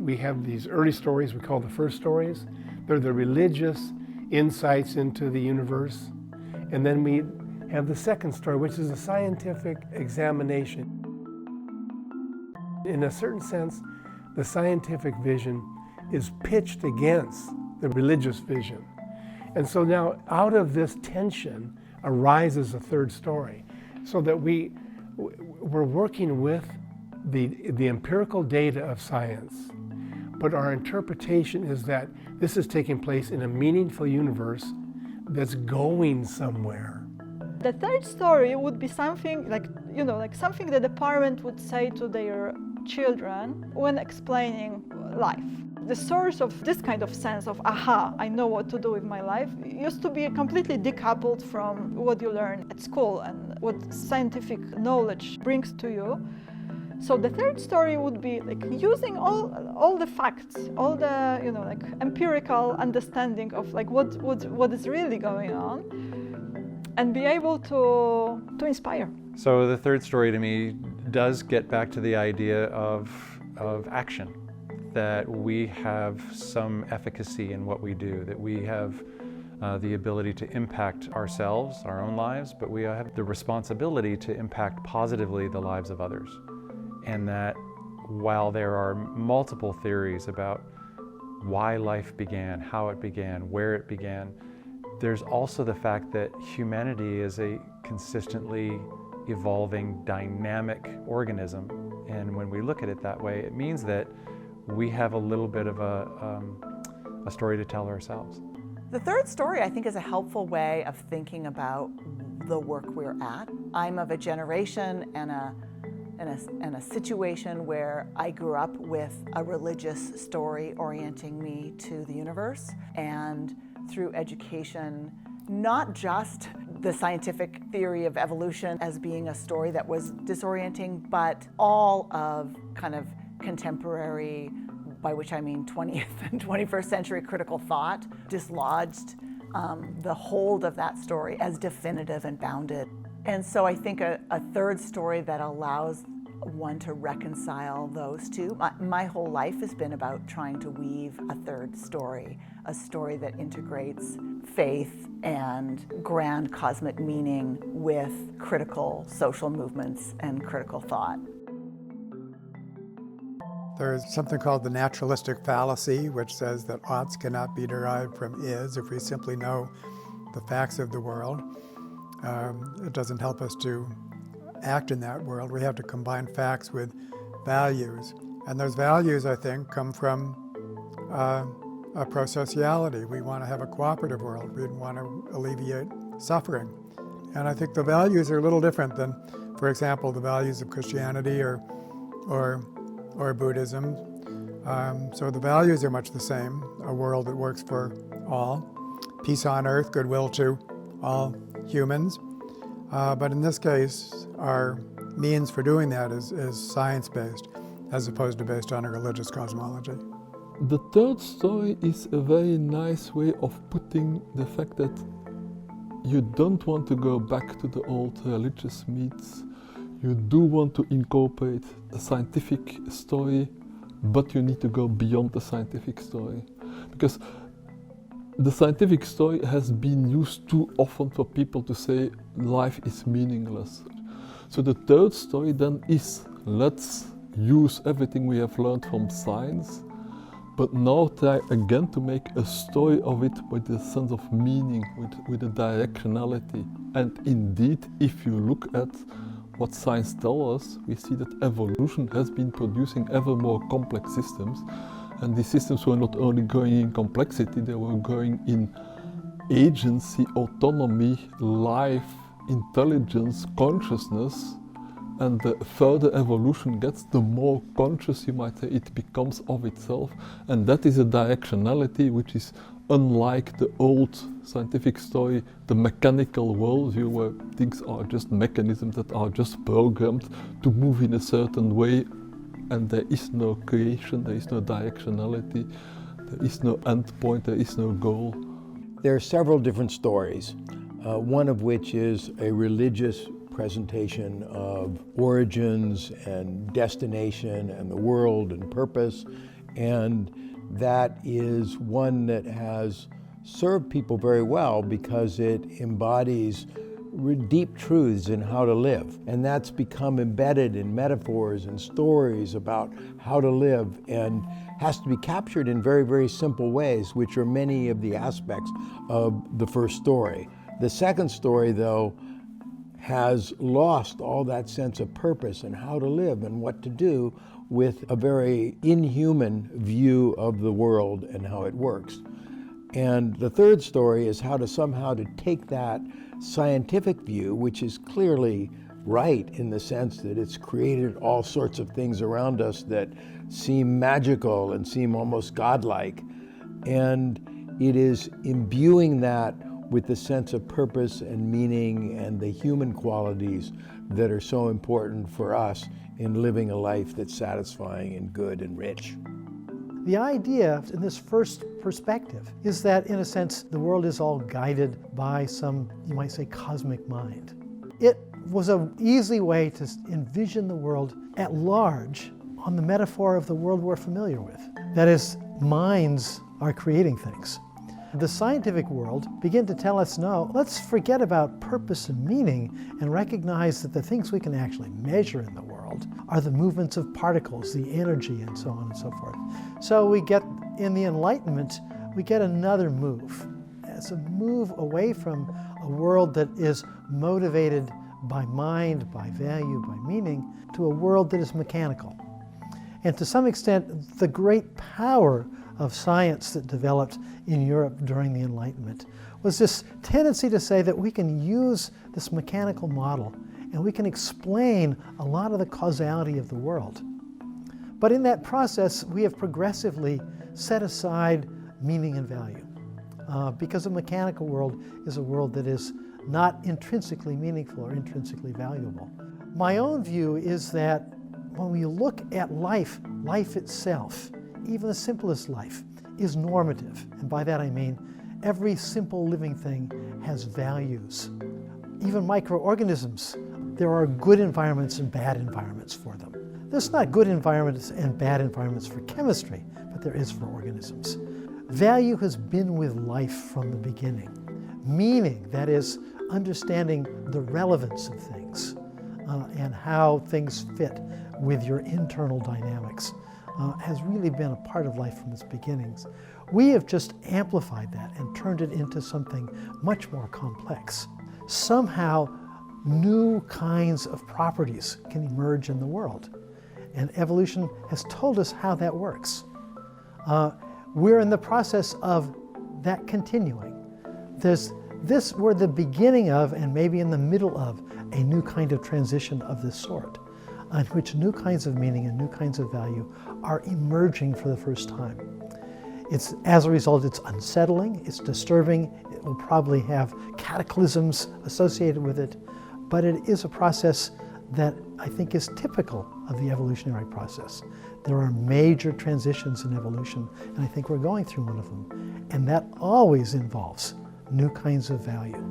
we have these early stories we call the first stories. They're the religious insights into the universe. And then we have the second story, which is a scientific examination. In a certain sense, the scientific vision is pitched against the religious vision. And so now out of this tension arises a third story, so that we're working with the empirical data of science, but our interpretation is that this is taking place in a meaningful universe that's going somewhere. The third story would be something like, something that the parent would say to their children when explaining life. The source of this kind of sense of, aha, I know what to do with my life, used to be completely decoupled from what you learn at school and what scientific knowledge brings to you. So the third story would be like using all the facts, all the empirical understanding of like what is really going on, and be able to inspire. So the third story to me does get back to the idea of action, that we have some efficacy in what we do, that we have the ability to impact ourselves, our own lives, but we have the responsibility to impact positively the lives of others. And that while there are multiple theories about why life began, how it began, where it began, there's also the fact that humanity is a consistently evolving, dynamic organism. And when we look at it that way, it means that we have a little bit of a story to tell ourselves. The third story, I think, is a helpful way of thinking about the work we're at. I'm of a generation and a situation where I grew up with a religious story orienting me to the universe, and through education, not just the scientific theory of evolution as being a story that was disorienting, but all of kind of contemporary, by which I mean 20th and 21st century critical thought, dislodged the hold of that story as definitive and bounded. And so I think a third story that allows one to reconcile those two. My whole life has been about trying to weave a third story, a story that integrates faith and grand cosmic meaning with critical social movements and critical thought. There's something called the naturalistic fallacy, which says that oughts cannot be derived from is if we simply know the facts of the world. It doesn't help us to act in that world. We have to combine facts with values. And those values, I think, come from a pro-sociality. We want to have a cooperative world. We want to alleviate suffering. And I think the values are a little different than, for example, the values of Christianity or Buddhism. So the values are much the same: a world that works for all, peace on earth, goodwill to all humans. But in this case, our means for doing that is science-based, as opposed to based on a religious cosmology. The third story is a very nice way of putting the fact that you don't want to go back to the old religious myths. You do want to incorporate a scientific story, but you need to go beyond the scientific story. Because the scientific story has been used too often for people to say life is meaningless. So the third story then is, let's use everything we have learned from science, but now try again to make a story of it with a sense of meaning, with a directionality. And indeed, if you look at what science tells us, we see that evolution has been producing ever more complex systems. And these systems were not only growing in complexity, they were growing in agency, autonomy, life, intelligence, consciousness. And the further evolution gets, the more conscious, you might say, it becomes of itself. And that is a directionality which is unlike the old scientific story, the mechanical worldview, where things are just mechanisms that are just programmed to move in a certain way, and there is no creation, there is no directionality, there is no end point, there is no goal. There are several different stories, one of which is a religious presentation of origins and destination and the world and purpose, And that is one that has served people very well because it embodies deep truths in how to live. And that's become embedded in metaphors and stories about how to live and has to be captured in very, very simple ways, which are many of the aspects of the first story. The second story, though, has lost all that sense of purpose and how to live and what to do with a very inhuman view of the world and how it works. And the third story is how to somehow to take that scientific view, which is clearly right in the sense that it's created all sorts of things around us that seem magical and seem almost godlike. And it is imbuing that with the sense of purpose and meaning and the human qualities that are so important for us in living a life that's satisfying and good and rich. The idea in this first perspective is that, in a sense, the world is all guided by some, you might say, cosmic mind. It was an easy way to envision the world at large on the metaphor of the world we're familiar with. That is, minds are creating things. The scientific world began to tell us, no, let's forget about purpose and meaning and recognize that the things we can actually measure in the world are the movements of particles, the energy, and so on and so forth. So we get, in the Enlightenment, we get another move. It's a move away from a world that is motivated by mind, by value, by meaning, to a world that is mechanical. And to some extent, the great power of science that developed in Europe during the Enlightenment was this tendency to say that we can use this mechanical model and we can explain a lot of the causality of the world. But in that process, we have progressively set aside meaning and value because a mechanical world is a world that is not intrinsically meaningful or intrinsically valuable. My own view is that when we look at life, life itself, even the simplest life, is normative. And by that I mean every simple living thing has values. Even microorganisms, there are good environments and bad environments for them. There's not good environments and bad environments for chemistry, but there is for organisms. Value has been with life from the beginning. Meaning, that is, understanding the relevance of things and how things fit with your internal dynamics, has really been a part of life from its beginnings. We have just amplified that and turned it into something much more complex. Somehow, new kinds of properties can emerge in the world, and evolution has told us how that works. We're in the process of that continuing. We're the beginning of, and maybe in the middle of, a new kind of transition of this sort, in which new kinds of meaning and new kinds of value are emerging for the first time. As a result, it's unsettling, it's disturbing, it will probably have cataclysms associated with it, but it is a process that I think is typical of the evolutionary process. There are major transitions in evolution, and I think we're going through one of them, and that always involves new kinds of value.